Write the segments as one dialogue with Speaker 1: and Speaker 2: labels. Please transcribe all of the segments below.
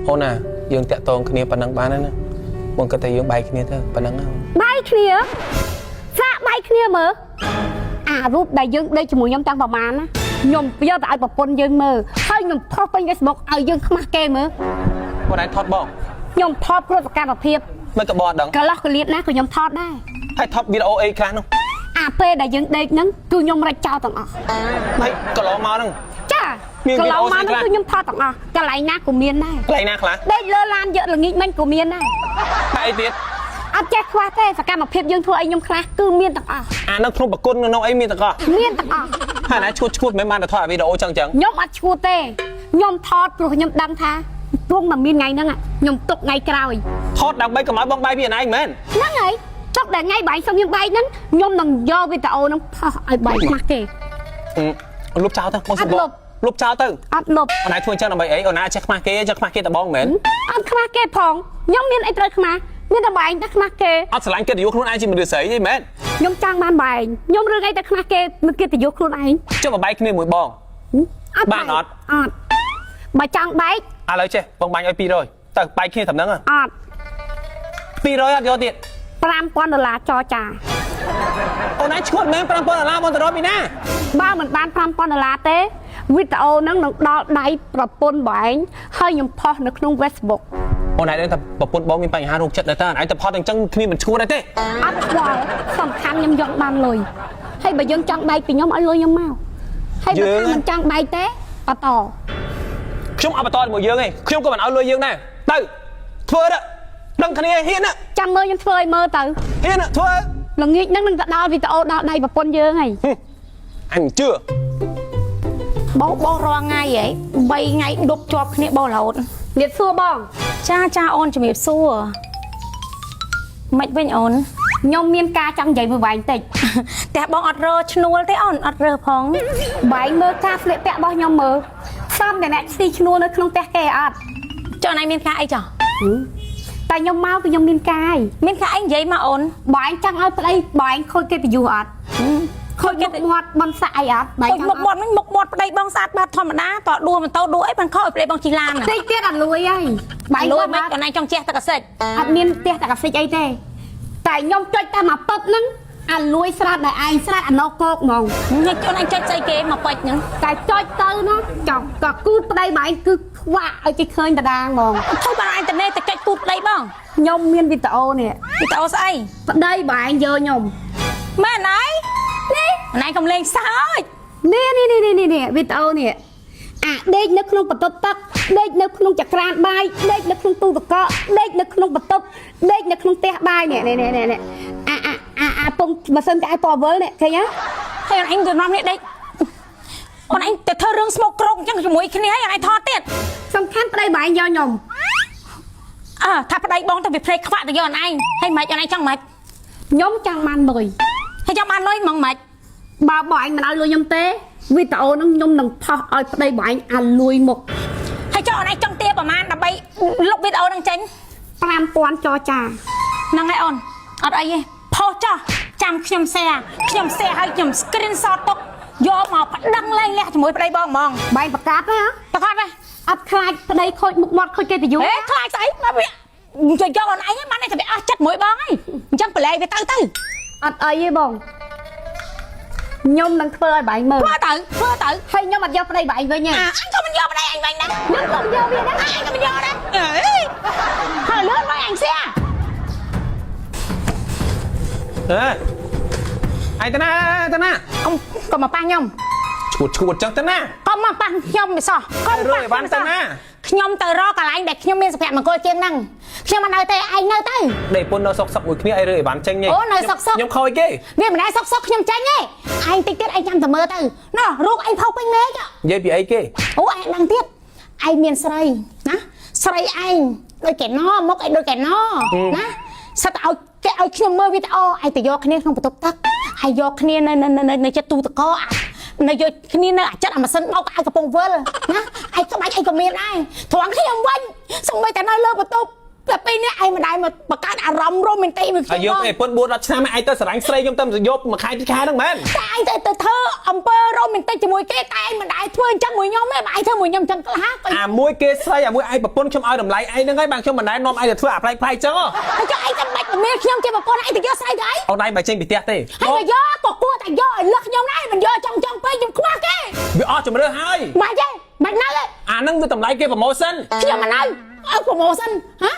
Speaker 1: អូនណាយើងតាក់ទងគ្នាប៉ុណ្ណឹងបានណាបងគិតថាយើងបែកគ្នាទៅប៉ុណ្ណឹង
Speaker 2: បែកគ្នាសាក់បែកគ្នាមើលអារូបដែលយើងដេកជាមួយខ្ញុំតាំងប្រហែលណាខ្ញុំយកទៅឲ្យប្រពន្ធយើងមើលហើយខ្ញុំថតពេញ Facebook ឲ្យយើងខ្មាស់គេមើល
Speaker 1: បងឯងថតបង
Speaker 2: ខ្ញុំថតគ្រប់សកម្មភាព
Speaker 1: មិនក៏បងដឹង
Speaker 2: កន្លោះកលៀតណាក៏ខ្ញុំថតដែរ
Speaker 1: ហើយថតវីដេអូអីខ្លះនោះ
Speaker 2: អាពេលដែលយើងដេកហ្នឹងគឺខ្ញុំរែកចោលទាំងអស់
Speaker 1: ហើយកន្លងមកហ្នឹង
Speaker 2: ចាកន្លងមកហ្នឹងគឺខ្ញុំថតទាំងអស់កន្លែងណាក៏មានដែរ
Speaker 1: កន្លែងណាខ្លះ
Speaker 2: ដេកលើឡានយកល្ងាចមិញក៏មានដែរ
Speaker 1: តែអីទៀត
Speaker 2: អត់ចេះខ្វះទេសកម្មភាពយើងធ្វើអីខ្ញុំខ្លះគឺមានទាំងអស់
Speaker 1: អានៅក្នុងប្រគុណនៅអីមានទាំងអស់
Speaker 2: មានទាំងអស់
Speaker 1: ហើយណាឈួតមិនបានទៅថតវីដេអូចឹង
Speaker 2: ខ្ញុំអត់ឈួតទេខ្ញុំថតព្រោះខ្ញុំដឹងថាព្រោះតែមានថ្ងៃហ្នឹងខ្ញុំទុកថ្ងៃក្រោយ
Speaker 1: ថតដើម្បីកុំឲ្យបងបាយពីឯងមែន
Speaker 2: ហ្នឹងហើយទុកតែថ្ងៃបាយសុំខ្ញុំបាយហ្នឹងខ្ញុំនឹងយកវីដេអូហ្នឹងផុសឲ្យបាយខ្មាស់គេ
Speaker 1: លុបចោលទៅបងសុំលុបចោលទៅ
Speaker 2: អត់លុប
Speaker 1: អូនឯងធ្វើចឹងដើម្បីអីអូនណាចេះខ្មាស់គេចេះខ្មាស់គេតបងមែន
Speaker 2: អត់ខ្មាស់គេផងខ្ញុំមានអីត្រូវខ្មាស់មានតែបាយតែខ្មាស់គេ
Speaker 1: អត់ស្រឡាញ់កិត្តិយសខ្លួនឯងជាមនុស្សស្រីទេមែន
Speaker 2: ខ្ញុំចង់បានបាយខ្ញុំរឿងអីតែខ្មាស់គេមិនកិត្តិយសខ្លួនឯង
Speaker 1: ចុះបាយគ្នាមួយបងបានអត់
Speaker 2: បើចង់បែក
Speaker 1: ឥឡូវចេះបងបាញ់ឲ្យ200ទៅបែកគ្នាត្រឹមហ្នឹង
Speaker 2: អត់
Speaker 1: 200អត់យកទៀត
Speaker 2: $5,000ចរចា
Speaker 1: អូនឯងឈួតមែន$5,000បងទៅរកពីណា
Speaker 2: បើមិនបាន$5,000ទេវីដេអូហ្នឹងនឹងដល់ដៃប្រពន្ធបងហើយខ្ញុំផុសនៅក្នុង Facebook
Speaker 1: អូនឯងដឹងថាប្រពន្ធបងមានបញ្ហារោគចិត្តដែរតើឯងទៅផុសអញ្ចឹងគ្នាមិនឈួតដែរទេ
Speaker 2: អត់ខ្វល់សំខាន់ខ្ញុំយកបានលុយហើយបើយើងចង់បែកពីខ្ញុំឲ្យលុយខ្ញុំមកហើយបើថាមិនចង់បែកទេបន្ត
Speaker 1: ខ្ញុំអត់បន្តជាមួយយើងទេខ្ញុំក៏មិនឲ្យលុយយើងដែរទៅធ្វើទៅដឹងគ្នាហ៊ាន
Speaker 2: ចាំមើលខ្ញុំធ្វើឲ្យមើលទៅ
Speaker 1: ហ៊ានធ្វើ
Speaker 2: ល្ងាចហ្នឹងនឹងទៅដល់វីដេអូដល់ដៃប្រពន្ធយើងហើយ
Speaker 1: អញជឿ
Speaker 3: បងរងថ្ងៃហី3ថ្ងៃដប់ជាប់គ្នាបងរហូត
Speaker 2: និយាយសួរបង
Speaker 3: ចាអូនជំរាបសួរមិនវិញអូន
Speaker 2: ខ្ញុំមានការចង់និយាយមួយវែងតិច
Speaker 3: តែបងអត់រើឈ្នួលទេអូនអត់រើផង
Speaker 2: បែងមើលការស្លៀកពាក់របស់ខ្ញុំមើលសំតែអ្នកស៊ីឈ្នួលនៅក្នុងផ្ទះគេអត់
Speaker 3: ចុះណៃមានការអីចុះ
Speaker 2: តែខ្ញុំមកគឺខ្ញុំមានការ
Speaker 3: មានការអីនិយាយមកអូន
Speaker 2: បែងចង់ឲ្យប្តីបែងខូចកិត្តិយសអត់ខូចកិត្តិយសមាត់បនសាក់អីអត់
Speaker 3: បែងមុខមាត់វិញមុខមាត់ប្តីបងស្អាតបាត់ធម្មតាតដួម៉ូតូដួអីបានខូចឲ្យប្តីបងជិះឡាន
Speaker 2: តិចទៀតអត់លួយហើយ
Speaker 3: បែងលួយមិនក៏ណៃចង់ជះទឹកកសិច
Speaker 2: អត់មានផ្ទះទឹកកសិចអីទេតែខ្ញុំចុចតែមកពឹបហ្នឹងអាលួយស្រាតដែលឯងស្រាតអាណោកកហ្មង
Speaker 3: ញ៉ាំខ្លួនឯងចុចស្អីគេមកពេជ្រហ្នឹង
Speaker 2: តែចុចទៅណាចង់ក៏គូប្តីបែងគឺខ្វាក់ឲ្យគេឃើញតាដាងហ្មង
Speaker 3: ធូរបានអ៊ីនធឺណិតតែចុចគូប្តីបង
Speaker 2: ខ្ញុំមានវីដេអូនេះ
Speaker 3: វីដេអូស្អី
Speaker 2: ប្តីបែងយកខ្ញុំ
Speaker 3: មែនហើយនេះណៃកំលេងសើច
Speaker 2: នេះវីដេអូនេះអាដេកនៅក្នុងបន្ទប់ទឹកដេកនៅក្នុងចក្រានបាយដេកនៅក្នុងទូទឹកកកដេកនៅក្នុងបន្ទប់ដេកនៅក្នុងផ្ទះបាយនេះអាពងម៉ាស៊ីនកាយពណ៌វល់នេះឃើញទេ
Speaker 3: ហើយអញទៅនាំនេះដេកអូនអញទៅធ្វើរឿងស្មុកក្រោកអញ្ចឹងជាមួយគ្នាហើយអញថតទៀត
Speaker 2: សំខាន់ប្តីបែងយកខ្ញុំ
Speaker 3: ថាប្តីបងទៅវាព្រៃខ្វាក់ទៅយកអូនឯងហើយមិនអូនឯងចង់មិន
Speaker 2: ខ្ញុំចង់បានលុយ
Speaker 3: ហើយចង់បានលុយហ្មងមិន
Speaker 2: បើបងឯងមិនឲ្យលុយខ្ញុំទេវីដេអូហ្នឹងខ្ញុំនឹងផុសឲ្យប្តីបងឯងអាលួយមុខ
Speaker 3: ហើយចុះអូនឯងចង់ទាប្រហែលដើម្បីលុបវីដេអូហ្នឹងចេញ
Speaker 2: $5,000ចរចា
Speaker 3: ហ្នឹងហើយអូនអត់អីទេផុសចោះចាំខ្ញុំแชร์ឲ្យខ្ញុំ screenshot ទុកយកមកប្តឹងលែងលះជាមួយប្តីបងហ្មង
Speaker 2: បែងប្រកាសទេ
Speaker 3: ប្រកាសទេ
Speaker 2: អត់ខ្លាចប្តីខូចមុខមាត់ខូចកិត្តិយស
Speaker 3: ខ្លាចស្អីមកវាយកអូនឯងបានតែវាអស់ចិត្តមួយបងហើយអញ្ចឹងប្រឡែងវាទៅ
Speaker 2: អត់អីទេបងខ្ញុំនឹងធ្វើឲ្យបាយមើល
Speaker 3: ធ្វើទៅ
Speaker 2: ហើយខ្ញុំអត់យកប្តីបាយវិញទេ
Speaker 3: អញក៏មិនយកប្តីអញវិញដែរ
Speaker 2: ខ្ញុំក៏មិនយកវាដែរ
Speaker 3: អញក៏មិនយកដែរហើយលឿនមកអញសៀ
Speaker 1: អញទៅណា
Speaker 3: អ៊ំក៏មកប៉ះខ្ញុំ
Speaker 1: ឈួតចឹងទៅណា
Speaker 3: ក៏មកប៉ះខ្ញុំមិនសោះ
Speaker 1: ក៏រើបានទៅណា
Speaker 3: ខ្ញុំទៅរកកន្លែងដែលខ្ញុំមានសុភមង្គលជាងហ្នឹងខ្ញុំមិននៅទេឯងនៅទៅ
Speaker 1: ដេកពុននៅសុកមួយគ្នាអីរើអីបានចេញទេ
Speaker 3: អូនៅសុក
Speaker 1: ខ្ញុំខូចគេ
Speaker 3: វាមិនដែរសុកខ្ញុំចេញទេឯងតិចទៀតឯងចាំតែមើលទៅណោះរូបឯងផុសពេញមេឃ
Speaker 1: និយាយពីអីគេ
Speaker 3: អូឯងដឹងទៀតឯងមានស្រីណាស្រីឯងដូចកែណមុខឯងដូចកែណណាសិតឲ្យគេឲ្យខ្ញុំមើលវីដេអូឯងទៅយកគ្នាក្នុងបន្ទប់ទឹកហើយយកគ្នានៅចិត្តទូតកនៅយកគ្នានៅអាចិត្តអាម៉ាស៊ីនបោកអាកំពង់វិលណាឯងក្បាច់អីក៏មានដែរត្រង់ខ្ញុំវិញសំបីតែនៅលើបន្ទប់ តែពេលនេះឯងមិនដែរមកបង្កើតអារម្មណ៍រ៉ូមែនទិកមួយខ្ញុំ
Speaker 1: យកឯប៉ុន4 10ឆ្នាំឯងទៅស្រឡាញ់ស្រីខ្ញុំទៅយកមួយខែពីខែហ្នឹងមែន
Speaker 3: តែឯងទៅធ្វើអំពើរ៉ូមែនទិកជាមួយគេតែឯងមិនដែរធ្វើអញ្ចឹងមួយខ្ញុំទេបើឯងធ្វើមួយខ្ញុំអញ្ចឹងខ្លះ
Speaker 1: អាមួយគេស្រីអាមួយឯងប្រពន្ធខ្ញុំឲ្យតម្លៃឯងហ្នឹងហើយបានខ្ញុំមិនដែរនាំឯងទៅធ្វើអាប្លែកៗអញ្ចឹង
Speaker 3: អញ្ចឹងឯងចាំបាច់មានខ្ញុំជាប្រពន្ធឯងទៅយកស្រីទៅអី
Speaker 1: អូនឯងបើចេញពីផ្ទះទេ
Speaker 3: ហើយយកក៏គួរតែយកឲ្យលឹះខ្ញុំដែរមិនយកចង់ពេកខ្ញុំខ្វះគេ
Speaker 1: វាអស់ជំរឿហើយ
Speaker 3: បាច់ទេបាច់នៅទេ
Speaker 1: អាហ្នឹងវាតម្លៃគេប្រម៉ូសិន
Speaker 3: ខ្ញុំមិននៅឲ្យប្រម៉ូសិនហ៎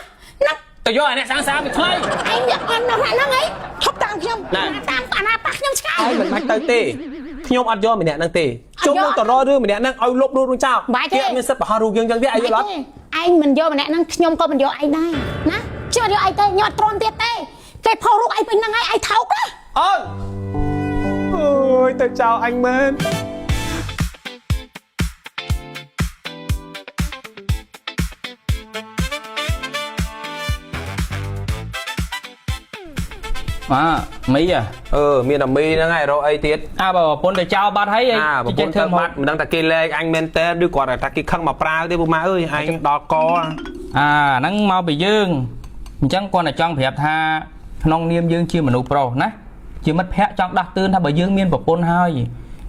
Speaker 3: ណា
Speaker 1: ទៅយកអាអ្នកសាងសាវាថ្លៃ
Speaker 3: ឯងយកអត់នៅហ្នឹងអីឈប់តាមខ្ញុំតាមអាណាប៉ះខ្ញុំឆ្កែ
Speaker 1: ហើយមិនបាច់ទៅទេខ្ញុំអត់យកម្នាក់ហ្នឹងទេជុំនឹងតររឿងម្នាក់ហ្នឹងឲ្យលុបរូបនឹងចោលគេអត់មានសិទ្ធិបោះរូបយើងចឹងទេឯងយល់អត់
Speaker 3: ឯងមិនយកម្នាក់ហ្នឹងខ្ញុំក៏មិនយកឯងដែរណាខ្ញុំអត់យកឯងទេខ្ញុំអត់ទ្រាំទៀតទេគេផុសរូបឯងពេញហ្នឹងឯងថោកណា
Speaker 1: អូនអូយទៅចោលអញមែន
Speaker 4: មីà
Speaker 1: មានតែមីហ្នឹងហើយរកអីទៀត
Speaker 4: បើប្រពន្ធទៅចោលបាត់ហើយ
Speaker 1: ប្រពន្ធទៅបាត់មិនដឹងតែគេលែងអញមែនតើឬគាត់តែគេខឹងមកប្រាវទេពូម៉ាអើយអញដល់ក
Speaker 4: ហ្នឹងមកពីយើងអញ្ចឹងគាត់តែចង់ប្រាប់ថាក្នុងនាមយើងជាមនុស្សប្រុសណាជាមិត្តភក្តិចង់ដាស់តឿនថាបើយើងមានប្រពន្ធហើយ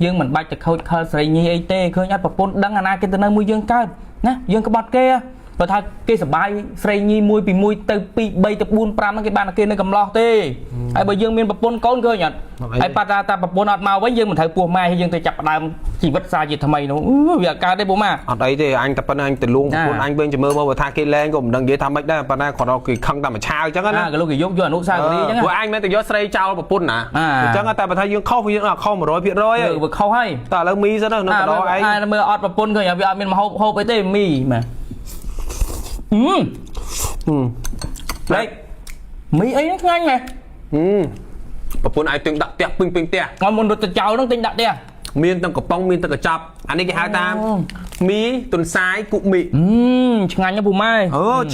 Speaker 4: យើងមិនបាច់ទៅខូចខលស្រីញីអីទេឃើញអត់ប្រពន្ធដឹងអាណាគេទៅនៅមួយយើងកើតណាយើងក្បត់គេបើថាគេសបាយស្រីញីមួយពីមួយទៅ2 3ទៅ4 5ហ្នឹងគេបានគេនៅកំឡោះទេហើយបើយើងមានប្រពន្ធកូនឃើញអត់ហើយប៉ាតាប្រពន្ធអត់មកវិញយើងមិនត្រូវពោះម៉ែយើងទៅចាប់ផ្ដើមជីវិតសារជាថ្មីនោះវាកើតទេពូម៉ា
Speaker 1: អត់អីទេអញតែប៉ុណ្្នឹងអញទៅលួងប្រពន្ធអញវិញជំរឿមកបើថាគេលែងក៏មិនដឹងនិយាយថាម៉េចដែរប៉ុន្តែគាត់គេខឹងតែមួយឆាវអញ្ចឹងណា
Speaker 4: ក៏លោកគេយកអនុស្សាវរីយ៍អញ្ចឹង
Speaker 1: ព្រោះអញមិនទៅយកស្រីចោលប្រពន្ធណាអញ្ចឹងតែបើថាយើងខុសយើងខុស 100% ហើយ
Speaker 4: វាខុសហើយ
Speaker 1: តើឥឡូវមីសិននៅកណ្ដោឯង
Speaker 4: មើលអត់ប្រពន្ធឃើញវាអត់មានមហូបហូបអីទេមីម៉ែលេខមីអីហ្នឹងឆ្ងាញ់ម៉ែ
Speaker 1: ប្រពន្ធឯងទិញដាក់ផ្ទះពេញផ្ទះ
Speaker 4: គាត់មុនរត់ទៅចោលហ្នឹងទិញដាក់ផ្ទះ
Speaker 1: មានទាំងកំប៉ុងមានទាំងកញ្ចប់អានេះគេហៅថាមីទុនសាយគុមី
Speaker 4: ឆ្ងាញ់ណាស់ពូម៉ែ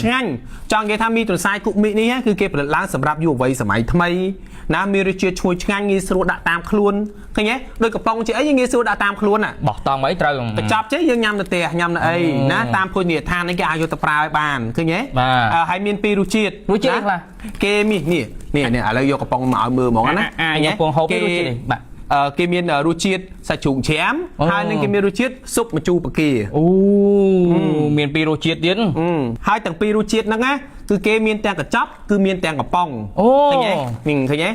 Speaker 1: ឆ្ងាញ់ចង់និយាយថាមីទុនសាយគុមីនេះគឺគេផលិតឡើងសម្រាប់យុវវ័យសម័យថ្មីណាមានរសជាតិឈ្ងុយឆ្ងាញ់ងាយស្រួលដាក់តាមខ្លួនឃើញទេដូចកំប៉ុងជាអីងាយស្រួលដាក់តាមខ្លួនណា
Speaker 4: បោះតង់អីត្រូវ
Speaker 1: កញ្ចប់ចេះយើងញ៉ាំនៅផ្ទះញ៉ាំនៅអីណាតាមភោជនីយដ្ឋាននេះគេអាចយកទៅប្រើឲ្យបានឃើញទេហើយមានពីររសជាតិខ្លះគេនេះឥឡូវយកកំប៉ុងមកឲ្យមើលហ្មងណា
Speaker 4: កំប៉ុងហូបរសជាតិនេះបាទ
Speaker 1: គេមានរសជាតិសាច់ជ្រូកជ្រាំហើយនឹងគេមានរសជាតិស៊ុបម្ជូរផ្កា
Speaker 4: មានពីររសជាតិទៀត
Speaker 1: ហើយទាំងពីររសជាតិហ្នឹងណាគឺគេមានទាំងកញ្ចប់គឺមានទាំងកំប៉ុងឃើញទេឃើញទេ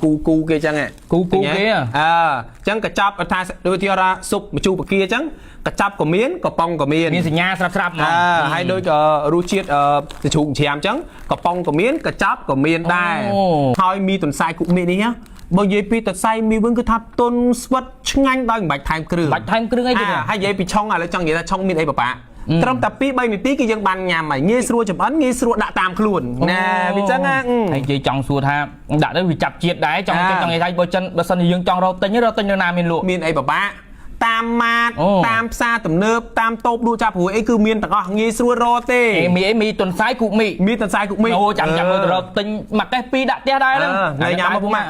Speaker 1: គូគេអញ្ចឹង
Speaker 4: គូគេ
Speaker 1: អញ្ចឹងកញ្ចប់ថាដូចទីថាស៊ុបម្ជូរផ្កាអញ្ចឹងកញ្ចប់ក៏មានកំប៉ុងក៏មាន
Speaker 4: សញ្ញាស្រាប់ហ្មង
Speaker 1: ហើយដូចរសជាតិសាច់ជ្រូកជ្រាំអញ្ចឹងកំប៉ុងក៏មានកញ្ចប់ក៏មានដែរហើយមីទុនសាយគុមីនេះណាបើនិយាយពីតសៃមីវិញគឺថាទុនស្វិតឆ្ងាញ់ដោយមិនបាច់ថែមគ្រឿងអីទេហើយនិយាយពីឆុងឥឡូវចង់និយាយថាឆុងមានអីបបាត្រឹមតែ 2-3 នាទីគឺយើងបានញ៉ាំហើយងាយស្រួលចម្អិនងាយស្រួលដាក់តាមខ្លួនណាវាចឹងណា
Speaker 4: ហើយនិយាយចង់សួរថាដាក់ទៅវាចាប់ជាតិដែរចង់និយាយថាបើសិនជាយើងចង់រកទិញនៅណាមានលក់
Speaker 1: មានអីបបាតាមម៉ាតតាមផ្សារទំនើបតាមតូបលក់ចាប់ព្រួយអីគឺមានទាំងអស់ងាយស្រួលរកទេ
Speaker 4: មីទុនសាយគុមី
Speaker 1: មីទុនសាយគុមី
Speaker 4: អូចាំទៅរកទិញមួយកេះ2ដាក់ផ្ទះដែរហ្នឹង
Speaker 1: ញ៉ាំមកពុកម៉ា